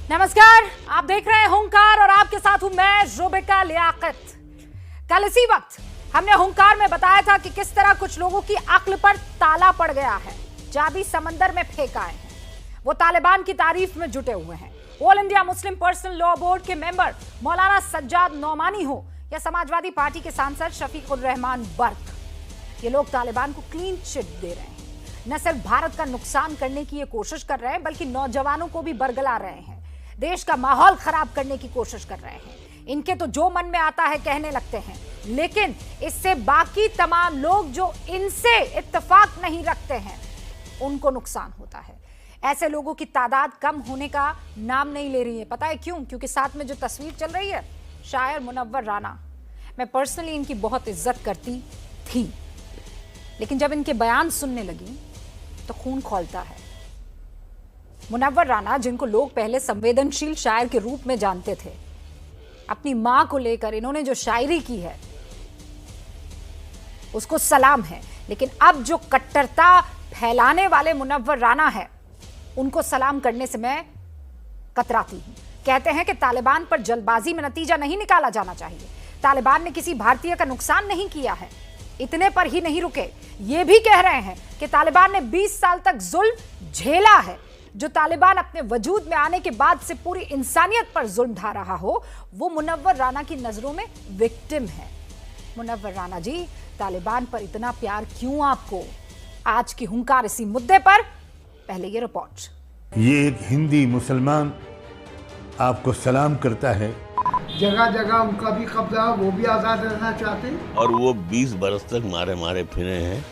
नमस्कार, आप देख रहे हैं हुंकार और आपके साथ हूं मैं रुबिका लियाकत। कल इसी वक्त हमने हुंकार में बताया था कि किस तरह कुछ लोगों की अक्ल पर ताला पड़ गया है, चाबी समंदर में फेंक आए हैं। वो तालिबान की तारीफ में जुटे हुए हैं। All India Muslim personal law board के मेंबर मौलाना सज्जाद नौमानी हो या समाजवादी पार्टी के सांसद शफीकुर रहमान बर्क, ये लोग तालिबान को क्लीन चिट दे रहे हैं। न सिर्फ भारत का नुकसान करने की ये कोशिश कर रहे हैं, बल्कि नौजवानों को भी बरगला रहे हैं, देश का माहौल खराब करने की कोशिश कर रहे हैं। इनके तो जो मन में आता है कहने लगते हैं, लेकिन इससे बाकी तमाम लोग जो इनसे इत्तेफाक नहीं रखते हैं उनको नुकसान होता है। ऐसे लोगों की तादाद कम होने का नाम नहीं ले रही है। पता है क्यों? क्योंकि साथ में जो तस्वीर चल रही है, शायर मुनव्वर राना, मैं पर्सनली इनकी बहुत इज्जत करती थी, लेकिन जब इनके बयान सुनने लगी तो खून खौलता है। मुनव्वर राना, जिनको लोग पहले संवेदनशील शायर के रूप में जानते थे, अपनी मां को लेकर इन्होंने जो शायरी की है उसको सलाम है, लेकिन अब जो कट्टरता फैलाने वाले मुनव्वर राना है उनको सलाम करने से मैं कतराती हूं। कहते हैं कि तालिबान पर जल्दबाजी में नतीजा नहीं निकाला जाना चाहिए। तालिबान ने किसी भारतीय का नुकसान नहीं किया है। इतने पर ही नहीं रुके, ये भी कह रहे हैं कि तालिबान ने 20 साल तक जुल्म झेला है। जो तालिबान अपने वजूद में आने के बाद से पूरी इंसानियत पर जुल्म ढा रहा हो, वो मुनव्वर राना की नजरों में विक्टिम है। मुनव्वर राना जी, तालिबान पर इतना प्यार क्यों आपको? आज की हुंकार इसी मुद्दे पर। पहले ये रिपोर्ट। ये एक हिंदी मुसलमान आपको सलाम करता है। जगह जगह उनका भी कब्जा, वो भी आजाद रहना चाहते हैं और वो 20 बरस तक मारे मारे फिरे हैं।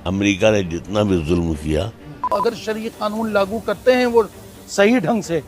अमेरिका ने जितना भी जुल्म किया, अगर शरीय कानून लागू करते हैं वो सही ढंग से,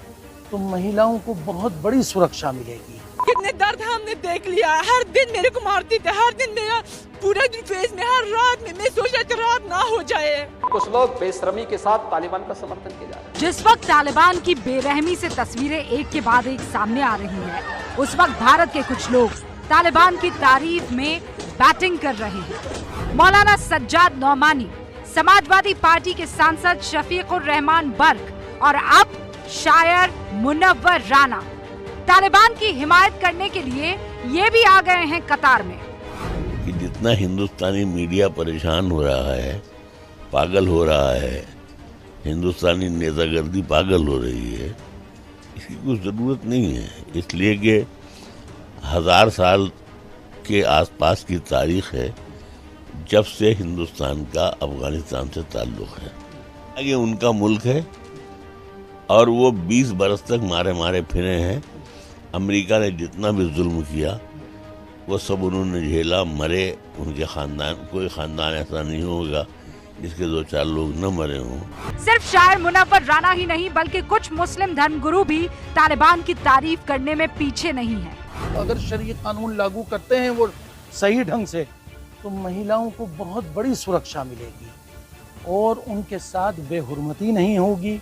तो महिलाओं को बहुत बड़ी सुरक्षा मिलेगी। कितने दर्द हमने देख लिया। हर दिन मेरे को मारती थे, हर दिन मेरा पूरे दिन फेस में, हर रात में मैं सोचा कि रात ना हो जाए। कुछ लोग बेशर्मी के साथ तालिबान का समर्थन किया जा रहा है। जिस वक्त तालिबान की बेरहमी से तस्वीरें एक के बाद एक सामने आ रही हैं, उस वक्त भारत के कुछ लोग तालिबान की तारीफ में बैटिंग कर रहे हैं। मौलाना सज्जाद नौमानी, समाजवादी पार्टी के सांसद शफीकुर रहमान बर्क और अब शायर मुनव्वर राना तालिबान की हिमायत करने के लिए ये भी आ गए हैं कतार में। कि जितना हिंदुस्तानी मीडिया परेशान हो रहा है, पागल हो रहा है, हिंदुस्तानी नेतागर्दी पागल हो रही है, इसकी कुछ जरूरत नहीं है। इसलिए कि 1000 साल के आसपास की तारीख है जब से हिंदुस्तान का अफगानिस्तान से ताल्लुक है। ये उनका मुल्क है और वो 20 बरस तक मारे मारे फिरे हैं। अमेरिका ने जितना भी जुल्म किया वो सब उन्होंने झेला, मरे। उनके खानदान, कोई खानदान ऐसा नहीं होगा जिसके 2-4 लोग न मरे हों। सिर्फ शायर मुनव्वर राना ही नहीं, बल्कि कुछ मुस्लिम धर्मगुरु भी तालिबान की तारीफ करने में पीछे नहीं है। अगर शरीय कानून लागू करते हैं वो सही ढंग से, तो महिलाओं को बहुत बड़ी सुरक्षा मिलेगी और उनके साथ बेहुरमती नहीं होगी।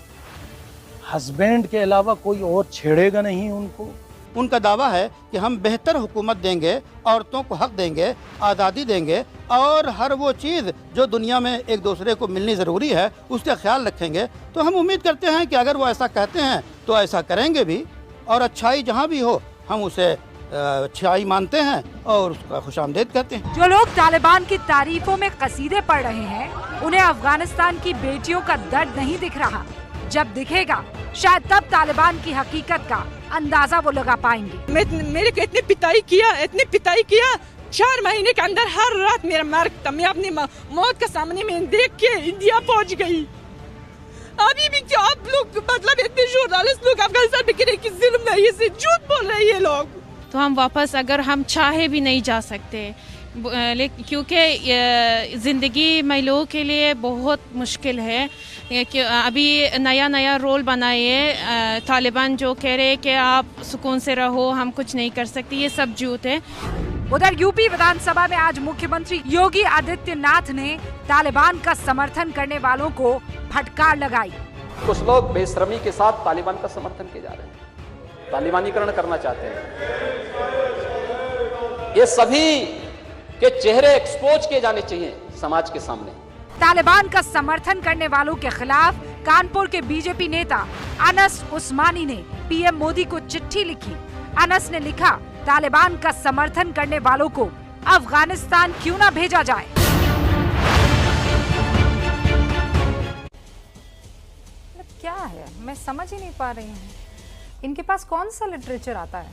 हस्बैंड के अलावा कोई और छेड़ेगा नहीं उनको। उनका दावा है कि हम बेहतर हुकूमत देंगे, औरतों को हक देंगे, आज़ादी देंगे और हर वो चीज़ जो दुनिया में एक दूसरे को मिलनी ज़रूरी है उसका ख्याल रखेंगे। तो हम उम्मीद करते हैं कि अगर वो ऐसा कहते हैं तो ऐसा करेंगे भी, और अच्छाई जहाँ भी हो हम उसे अच्छाई मानते हैं और उसका खुशामदीद करते हैं। जो लोग तालिबान की तारीफों में कसीदे पढ़ रहे हैं, उन्हें अफगानिस्तान की बेटियों का दर्द नहीं दिख रहा। जब दिखेगा शायद तब तालिबान की हकीकत का अंदाजा वो लगा पाएंगे। मेरे को इतने पिटाई किया 4 महीने के अंदर हर रात मेरा मार था। मैं अपनी मौत के सामने में देख के इंडिया पहुंच गई। अभी भी क्या आप लोग, मतलब इतने जर्नलिस्ट लोग अफगानिस्तान में गिरे कि जुल्म नहीं, से झूठ बोल रहे हैं ये लोग। तो हम वापस अगर हम चाहे भी नहीं जा सकते, क्योंकि ज़िंदगी महिलाओं के लिए बहुत मुश्किल है। कि अभी नया रोल बनाए तालिबान जो कह रहे हैं कि आप सुकून से रहो, हम कुछ नहीं कर सकते, ये सब झूठ है। उधर यूपी विधानसभा में आज मुख्यमंत्री योगी आदित्यनाथ ने तालिबान का समर्थन करने वालों को फटकार लगाई। कुछ लोग बेशर्मी के साथ तालिबान का समर्थन किए जा रहे हैं, तालिबानीकरण करना चाहते हैं। ये सभी के चेहरे एक्सपोज किए जाने चाहिए समाज के सामने। तालिबान का समर्थन करने वालों के खिलाफ कानपुर के बीजेपी नेता अनस उस्मानी ने पीएम मोदी को चिट्ठी लिखी। अनस ने लिखा, तालिबान का समर्थन करने वालों को अफगानिस्तान क्यों ना भेजा जाए। क्या है, मैं समझ ही नहीं पा रही हूँ, इनके पास कौन सा लिटरेचर आता है,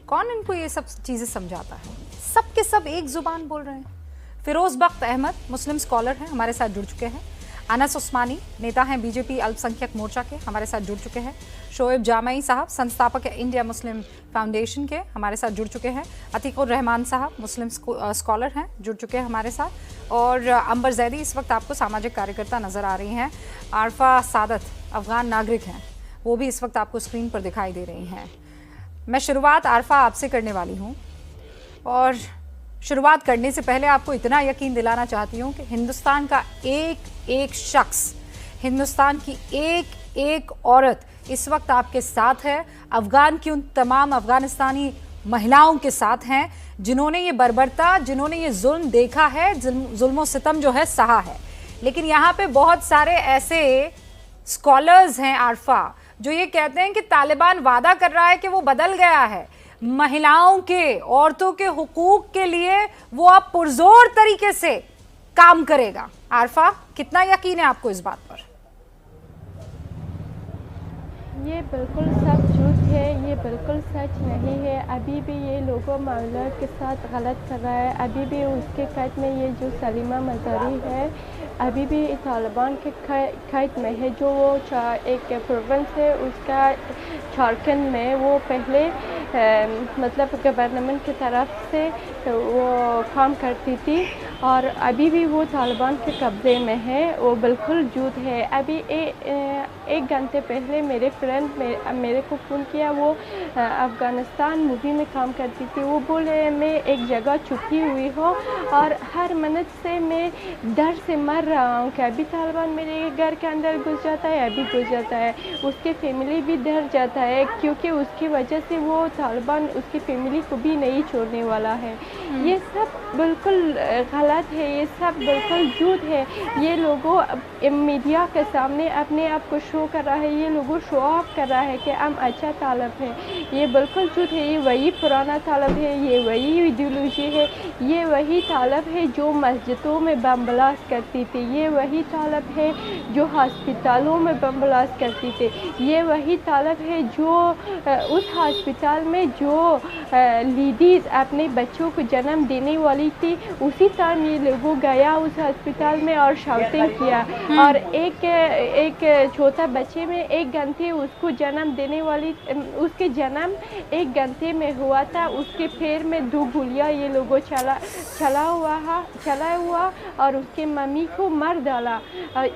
कौन इनको ये सब चीजें समझाता है। सब के सब एक जुबान बोल रहे हैं। फिरोज बख्त अहमद मुस्लिम स्कॉलर हैं, हमारे साथ जुड़ चुके हैं। अनस उस्मानी नेता हैं बीजेपी अल्पसंख्यक मोर्चा के, हमारे साथ जुड़ चुके हैं। शोएब जामई साहब संस्थापक इंडिया मुस्लिम फाउंडेशन के, हमारे साथ जुड़ चुके हैं। अतीकुर रहमान साहब मुस्लिम स्कॉलर हैं, जुड़ चुके हैं हमारे साथ। और अंबर जैदी इस वक्त आपको सामाजिक कार्यकर्ता नजर आ रही हैं। आरफा सादत अफगान नागरिक हैं, वो भी इस वक्त आपको स्क्रीन पर दिखाई दे रही हैं। मैं शुरुआत आरफा आपसे करने वाली हूँ, और शुरुआत करने से पहले आपको इतना यकीन दिलाना चाहती हूँ कि हिंदुस्तान का एक एक शख्स, हिंदुस्तान की एक एक औरत इस वक्त आपके साथ है। अफगान की उन तमाम अफगानिस्तानी महिलाओं के साथ हैं जिन्होंने ये बर्बरता, जिन्होंने ये जुल्म देखा है, जुल्म सितम जो है सहा है। लेकिन यहाँ पे बहुत सारे ऐसे स्कॉलर्स हैं आरफा, जो ये कहते हैं कि तालिबान वादा कर रहा है कि वो बदल गया है, महिलाओं के, औरतों के हुकूक के लिए वो अब पुरजोर तरीके से काम करेगा। आरफा, कितना यकीन है आपको इस बात पर? ये बिल्कुल सब झूठ है, ये बिल्कुल सच नहीं है। अभी भी ये लोगों मामला के साथ गलत कर रहा है। अभी भी उसके कैद में ये जो सलीमा मज़ारी है, अभी भी तालिबान के कैद में है। जो वो एक प्रोविंस है उसका झारखंड में, वो पहले मतलब गवर्नमेंट की तरफ से वो काम करती थी, और अभी भी वो तालिबान के कब्ज़े में है। वो बिल्कुल झूठ है। अभी एक घंटे पहले मेरे फ्रेंड मेरे को फ़ोन किया, वो अफ़गानिस्तान मूवी में काम करती थी। वो बोले मैं एक जगह छुपी हुई हूँ और हर मिनट से मैं डर से मर रहा हूँ कि अभी तालिबान मेरे घर के अंदर घुस जाता है, अभी घुस जाता है। उसके फैमिली भी डर जाता है, क्योंकि उसकी वजह से वो तालिबान उसकी फैमिली को भी नहीं छोड़ने वाला है। ये सब बिल्कुल गलत है, ये सब बिल्कुल झूठ है। ये लोगों मीडिया के सामने अपने आप को शो कर रहा है, ये लोगों शो ऑफ कर रहा है कि हम अच्छा तालब है। ये बिल्कुल झूठ है। ये वही पुराना तालब है, ये वही आइडियोलॉजी है, ये वही तालब है जो मस्जिदों में बम ब्लास्ट करती थी, ये वही तालब है जो हस्पतालों में बम ब्लास्ट करती थी, ये वही तालब है जो उस हस्पताल में जो लेडीज़ अपने बच्चों को जन्म देने वाली थी, उसी टाइम ये लोगों गया उस हस्पताल में और शाउटिंग किया। और एक छोटा बच्चे में 1 घंटे उसको जन्म देने वाली, उसके जन्म 1 घंटे में हुआ था, उसके पैर में 2 गोलियां ये लोगों चला हुआ और उसके मम्मी को मार डाला।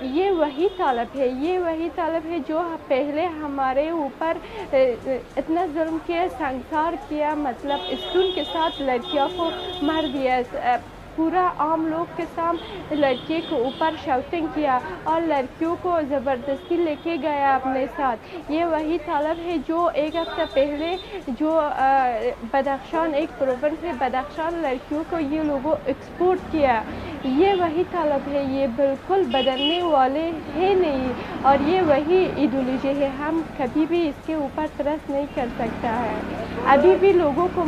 ये वही तालब है, ये वही तालब है जो पहले हमारे ऊपर इतना जुल्म किया, संसार किया, मतलब स्कूल के साथ लड़कियों को मार दिया, पूरा आम लोग के सामने लड़के के ऊपर शाउटिंग किया और लड़कियों को ज़बरदस्ती लेके गया अपने साथ। ये वही तालब है जो 1 हफ्ता पहले जो बदख्शान, एक प्रोविंस है बदख्शान, लड़कियों को ये लोगों एक्सपोर्ट किया। ये वही तालब है, ये बिल्कुल बदलने वाले हैं नहीं, और ये वही आइडियोलॉजी है। हम कभी भी इसके ऊपर ट्रस्ट नहीं कर सकता है। अभी भी लोगों को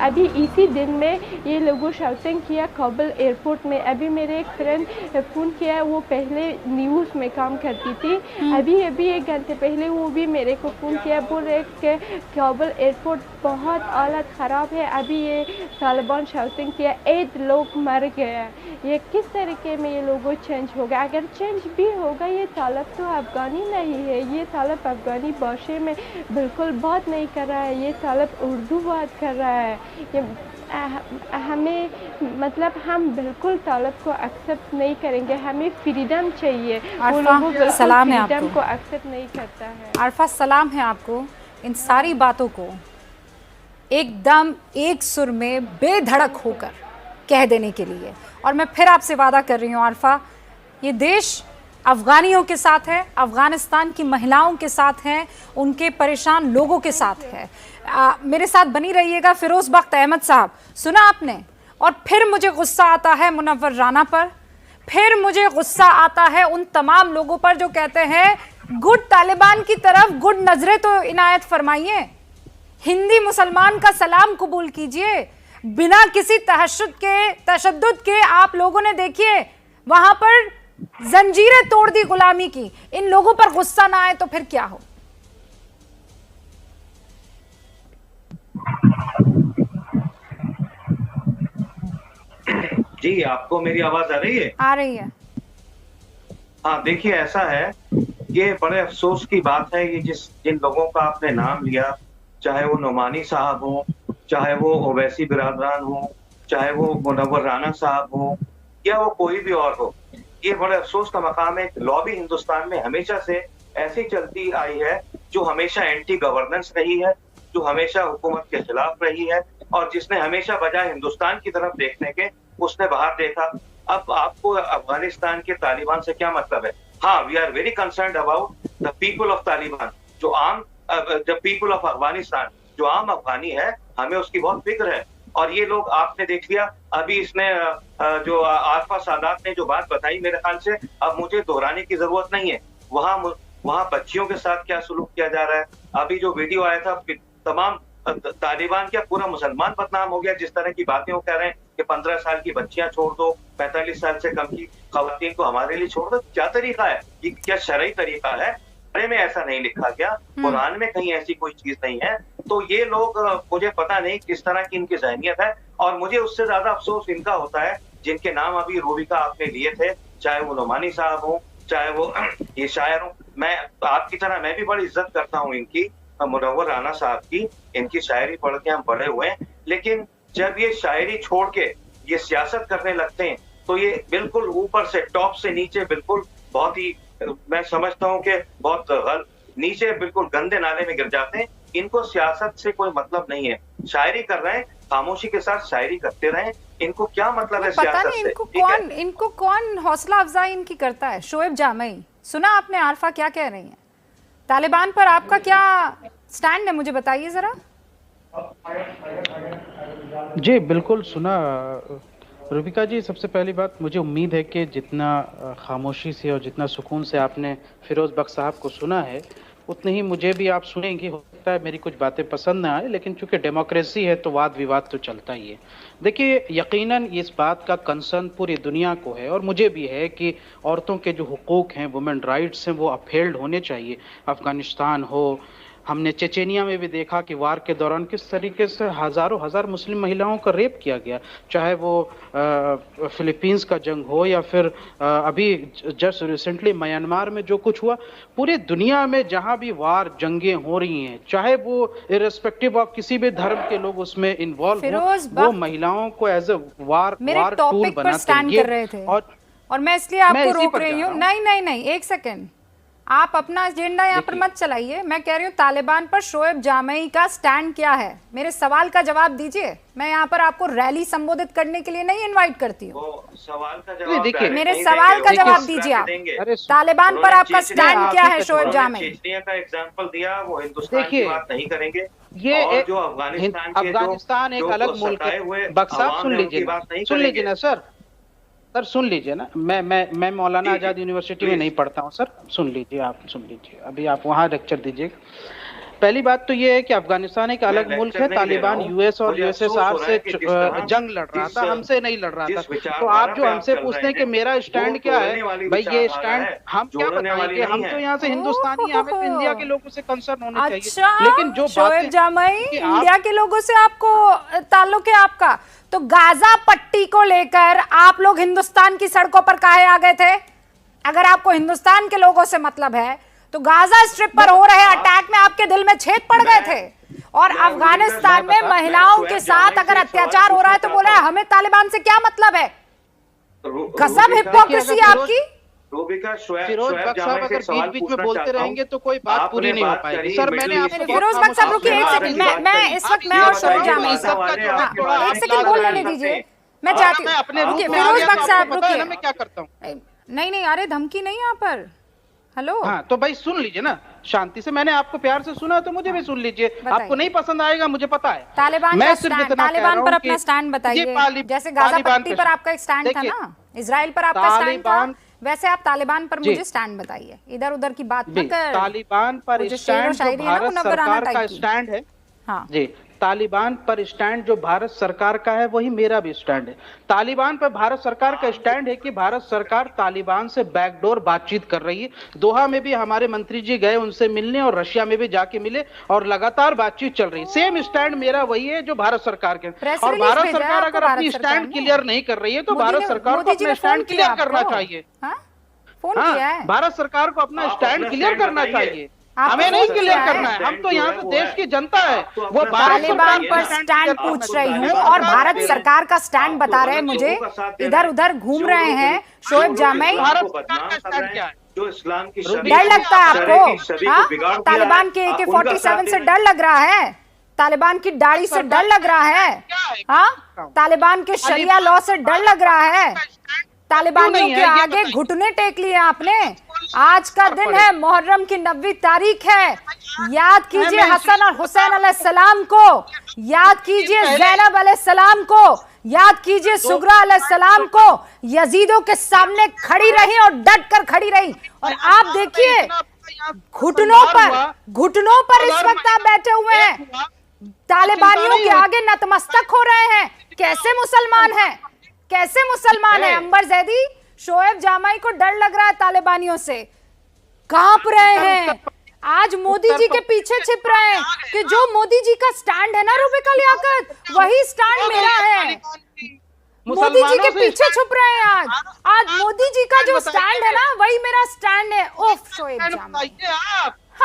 अभी इसी दिन में ये लोगों शाउटिंग किया काबुल एयरपोर्ट में। अभी मेरे एक फ्रेंड फ़ोन किया, वो पहले न्यूज़ में काम करती थी, अभी 1 घंटे पहले वो भी मेरे को फ़ोन किया, बोल रहे कि काबुल एयरपोर्ट बहुत हालत ख़राब है, अभी ये तालिबान शाउटिंग किया, 8 लोग मर गए। ये किस तरीके में ये लोगों चेंज होगा? अगर चेंज भी होगा, ये तालब तो अफ़गानी नहीं है, ये तालब अफ़गानी भाषा में बिल्कुल बात नहीं कर रहा है, ये तालब उर्दू बात कर रहा है। ये हमें मतलब हम बिल्कुल तालब को एक्सेप्ट नहीं करेंगे, हमें फ्रीडम चाहिए। वो लोगों बिल्कुल फ्रीडम को एक्सेप्ट नहीं करता है। आरफा, सलाम है आपको इन सारी बातों को एकदम एक सुर में बेधड़क होकर कह देने के लिए। और मैं फिर आपसे वादा कर रही हूँ आरफा, ये देश अफ़गानियों के साथ है, अफ़गानिस्तान की महिलाओं के साथ है, उनके परेशान लोगों के साथ है। मेरे साथ बनी रहिएगा। फिरोज बख्त अहमद साहब, सुना आपने? और फिर मुझे गुस्सा आता है मुनव्वर राना पर, फिर मुझे गुस्सा आता है उन तमाम लोगों पर जो कहते हैं गुड तालिबान की तरफ गुड नजरें तो इनायत फरमाइए, हिंदी मुसलमान का सलाम कबूल कीजिए, बिना किसी तशद्दुद के आप लोगों ने देखिए वहां पर जंजीरें तोड़ दी गुलामी की। इन लोगों पर गुस्सा ना आए तो फिर क्या हो। जी, आपको मेरी आवाज आ रही है? आ रही है। हाँ, देखिए ऐसा है, ये बड़े अफसोस की बात है, ये जिन लोगों का आपने नाम लिया, चाहे वो नोमानी साहब हो, चाहे वो ओवैसी बिरादरान हो, चाहे वो मुनव्वर राना साहब हो, या वो कोई भी और हो, ये बड़े अफसोस का मकाम है। लॉबी हिंदुस्तान में हमेशा से ऐसी चलती आई है, जो हमेशा एंटी गवर्नेंस रही है, जो हमेशा हुकूमत के खिलाफ रही है, और जिसने हमेशा बजाय हिंदुस्तान की तरफ देखने के उसने बाहर देखा। अब आपको अफगानिस्तान के तालिबान से क्या मतलब है? हाँ, we are very concerned about the people of Taliban, the people of Afghanistan, जो आम अफगानी है, हमें उसकी बहुत फिक्र है। और ये लोग, आपने देख लिया अभी इसने जो आरफा सादात ने जो बात बताई, मेरे ख्याल से अब मुझे दोहराने की जरूरत नहीं है। वहाँ बच्चियों के साथ क्या सलूक किया जा रहा है। अभी जो वीडियो आया था, तमाम तालिबान क्या पूरा मुसलमान बदनाम हो गया, जिस तरह की बातें वो कह रहे हैं कि 15 साल की बच्चियां छोड़ दो, 45 साल से कम की खवातीन को हमारे लिए छोड़ दो। क्या तरीका है ये? क्या शरई तरीका है? अरे में ऐसा नहीं लिखा गया, कुरान में कहीं ऐसी कोई चीज नहीं है। तो ये लोग, मुझे पता नहीं किस तरह की इनकी जहनियत है। और मुझे उससे ज्यादा अफसोस इनका होता है जिनके नाम अभी रूबिका आपने लिए थे, चाहे वो नोमानी साहब हो, चाहे वो ये शायर हो। मैं आपकी तरह मैं भी बड़ी इज्जत करता हूँ इनकी, मुनव्वर राना साहब की, इनकी शायरी पढ़ के हम बड़े हुए हैं। लेकिन जब ये शायरी छोड़ के ये सियासत करने लगते हैं तो ये बिल्कुल ऊपर से, टॉप से नीचे, बिल्कुल बहुत ही, मैं समझता हूँ कि बहुत नीचे बिल्कुल गंदे नाले में गिर जाते हैं। इनको सियासत से कोई मतलब नहीं है। शायरी कर रहे हैं, खामोशी के साथ शायरी करते रहे। इनको क्या मतलब है सियासत से? इनको कौन हौसला अफजाई इनकी करता है? शोएब जामई, सुना आपने आरफा क्या कह रही हैं? तालिबान पर आपका क्या स्टैंड है, मुझे बताइए जरा। जी बिल्कुल सुना रूबिका जी। सबसे पहली बात, मुझे उम्मीद है कि जितना खामोशी से और जितना सुकून से आपने फिरोज बख्श साहब को सुना है, उतने ही मुझे भी आप सुनेंगे। हो सकता है मेरी कुछ बातें पसंद ना आए, लेकिन चूंकि डेमोक्रेसी है तो वाद विवाद तो चलता ही है। देखिए, यकीनन इस बात का कंसर्न पूरी दुनिया को है और मुझे भी है कि औरतों के जो हुकूक हैं, वुमेन राइट्स हैं, वो अपहेल्ड होने चाहिए। अफगानिस्तान हो, हमने चेचेनिया में भी देखा कि वार के दौरान किस तरीके से हज़ारों हज़ार मुस्लिम महिलाओं का रेप किया गया, चाहे वो फिलीपींस का जंग हो या फिर अभी जस्ट रिसेंटली म्यांमार में जो कुछ हुआ। पूरी दुनिया में जहां भी वार, जंगें हो रही हैं, चाहे वो इर्रेस्पेक्टिव ऑफ किसी भी धर्म के लोग उसमें इन्वॉल्व हो, वो महिलाओं को एज ए वार टूल बनाते हैं। और मैं इसलिए आपको रोक रही हूँ। नहीं, एक सेकेंड, आप अपना एजेंडा यहाँ पर मत चलाइए। मैं कह रही हूँ तालिबान पर शोएब जामई का स्टैंड क्या है, मेरे सवाल का जवाब दीजिए। मैं यहाँ पर आपको रैली संबोधित करने के लिए नहीं इनवाइट करती हूँ। मेरे सवाल का जवाब दीजिए आप। तालिबान पर आपका स्टैंड क्या है शोएब जामई? का एग्जाम्पल दिया, वो हिंदुस्तान की बात नहीं करेंगे। ये जो अफगानिस्तान एक अलग मुल्क है। बख्श सुन लीजिए ना सर, सुन लीजिए ना। मैं मौलाना आजाद यूनिवर्सिटी में नहीं पढ़ता हूँ सर। सुन लीजिए, आप सुन लीजिए, अभी आप वहाँ लेक्चर दीजिए। पहली बात तो ये है कि अफगानिस्तान एक अलग मुल्क है। तालिबान यूएस और यूएसएसआर से जंग लड़ रहा था, हमसे नहीं लड़ रहा था। तो आप जो हमसे पूछते हैं कि मेरा स्टैंड क्या है, भाई ये स्टैंड हम क्या बताएंगे? हम तो यहाँ से हिंदुस्तानी, हमें तो इंडिया के लोगों से कंसर्न होना चाहिए। लेकिन जो शोएब जामई, इंडिया के लोगों से आपको ताल्लुक है आपका, तो गाजा पट्टी को लेकर आप लोग हिंदुस्तान की सड़कों पर काहे आ गए थे? अगर आपको हिंदुस्तान के लोगों से मतलब है तो गाजा स्ट्रिप पर हो रहे अटैक में आपके दिल में छेद पड़ गए थे। और अफगानिस्तान में महिलाओं के साथ अगर अत्याचार हो रहा है तो बोल रहे हैं हमें तालिबान से क्या मतलब है? गजब हिपोक्रेसी आपकी। फिरोज बख्श साहब अगर बीच में बोलते रहेंगे तो कोई बात पूरी नहीं हो पाएगी। सर मैंने आपको फिरोज बख्श साहब रुकिए एक सेकंड, मैं इस वक्त मैं और शोएब जामई एक सेकंड बोल लेने दीजिए, मैं चाहती हूँ। फिरोज बख्श साहब रुकिए। मैं क्या करता हूँ? नहीं, अरे धमकी नहीं यहाँ पर। हेलो, हाँ तो भाई सुन लीजिए ना शांति से। मैंने आपको प्यार से सुना तो मुझे भी सुन लीजिए। आपको नहीं पसंद आएगा, मुझे पता है। तालिबान पर अपना स्टैंड बताइए, जैसे गाजा पट्टी पर आपका एक स्टैंड था ना। इजराइल पर आपका स्टैंड था, तालिबान, वैसे आप तालिबान पर जी। मुझे स्टैंड बताइए, इधर उधर की बात जी, न कर। तालिबान पर वो जो स्टैंड शेरो जो शायरी है ना, वो भारत नजराना सरकार का टाइप की। स्टैंड है, हाँ जी, तालिबान पर स्टैंड जो भारत सरकार का है वही मेरा भी स्टैंड है। तालिबान पर भारत सरकार का स्टैंड है कि भारत सरकार तालिबान से बैकडोर बातचीत कर रही है। दोहा में भी हमारे मंत्री जी गए उनसे मिलने और रशिया में भी जाके मिले और लगातार बातचीत चल रही है। सेम स्टैंड मेरा वही है जो भारत सरकार के। प्रेस और रिलीज भारत भेजा सरकार आपको अगर भारत अपनी सरकार स्टैंड ने। क्लियर नहीं कर रही है तो भारत सरकार को मोदी जी अपना ने फोन स्टैंड किया क्लियर करना आपको? चाहिए। हाँ? फोन किया है? भारत सरकार को अपना स्टैंड क्लियर करना चाहिए, आपको हमें नहीं फोन क्लियर किया है? करना है। हम तो यहाँ से देश की जनता है, वो भारत तालिबान सरकार पर के स्टैंड पूछ रही हूँ और भारत सरकार का स्टैंड बता रहे हैं मुझे, इधर उधर घूम रहे हैं शोएब जामई। भारत सरकार का स्टैंड क्या है? जो इस्लाम की डर लगता है आपको? हाँ? तालिबान के AK-47 से डर लग रहा है? तालिबान की दाढ़ी से डर लग रहा है? हाँ? तालिबान के शरिया लॉ से डर लग रहा है? तालिबानियों के आगे घुटने टेक लिए आपने? आज का दिन है, मुहर्रम की 90वीं तारीख है। याद कीजिए हसन और हुसैन अलैहिस्सलाम को, याद कीजिए ज़ैनब अलैहिस्सलाम को, याद कीजिए सुगरा अलैहिस्सलाम को। यजीदों के सामने खड़ी रही और डट कर खड़ी रही, और आप देखिए घुटनों पर इस वक्त आप बैठे हुए हैं, तालिबानियों के आगे नतमस्तक हो रहे हैं। कैसे मुसलमान हैं, कैसे मुसलमान हैं? अंबर जैदी, शोएब जामाई को डर लग रहा है तालिबानियों से, कांप रहे हैं। आज मोदी जी के पीछे छिप रहे हैं कि जो मोदी जी का स्टैंड है ना रुबिका लियाकत, वही स्टैंड मेरा है। मोदी जी के पीछे छुप रहे हैं आज मोदी जी का जो स्टैंड है ना वही मेरा स्टैंड है। ओफ शोएब जामाई,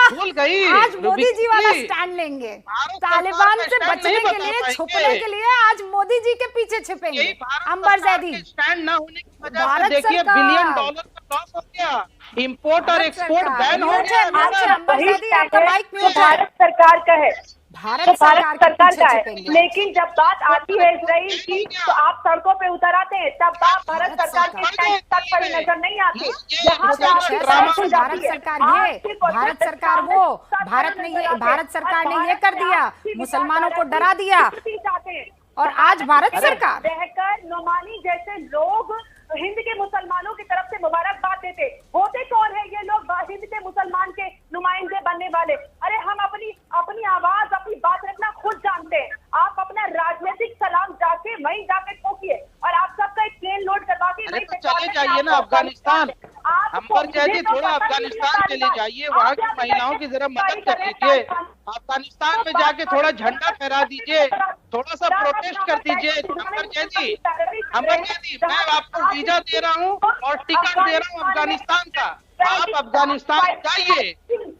भूल गई, आज मोदी जी वाला स्टैंड लेंगे। तालिबान से बचने के लिए, छुपने के लिए आज मोदी जी के पीछे छिपेंगे। अंबर जैदी, स्टैंड ना होने की वजह से भारत देखिए सरकार, बिलियन डॉलर का लॉस हो गया, इंपोर्ट और एक्सपोर्ट बैन हो गया। अंबर जैदी आपका माइक म्यूट है। भारत सरकार का है, भारत तो भारत सरकार के सरकार पीछे का है। छिपेंगे। लेकिन जब बात आती है इजराइल की तो आप सड़कों पे उतर आते हैं, तब आप भारत सरकार के स्टैंड तक पर नजर नहीं आते। यहाँ पे आपकी भारत हो जाती है। सरकार ये, भारत सरकार वो, भारत ने ये, भारत सरकार ने ये कर दिया, मुसलमानों को डरा दिया, और आज भारत सरकार रहकर नोमानी जैसे लोग हिंद के मुसलमानों की तरफ से मुबारकबाद देते। होते कौन है ये लोग हिंद के मुसलमान के नुमाइंदे बनने वाले? अरे हम अपनी आवाज, अपनी बात रखना खुद जानते हैं। आप अपना राजनीतिक सलाम जाके वहीं जाके ठोकिए, और आप सबका एक प्लेन लोड करवा के वहीं पे चले जाइए ना अफगानिस्तान। अंबर जैदी थोड़ा अफगानिस्तान चले जाइए, वहाँ की महिलाओं की जरा मदद कर दीजिए। अफगानिस्तान में जाके थोड़ा झंडा फहरा दीजिए, थोड़ा सा प्रोटेस्ट कर दीजिए। अंबर जैदी, मैं आपको वीजा दे रहा हूँ और टिकट दे रहा हूँ अफगानिस्तान का। आप अफगानिस्तान जाइए,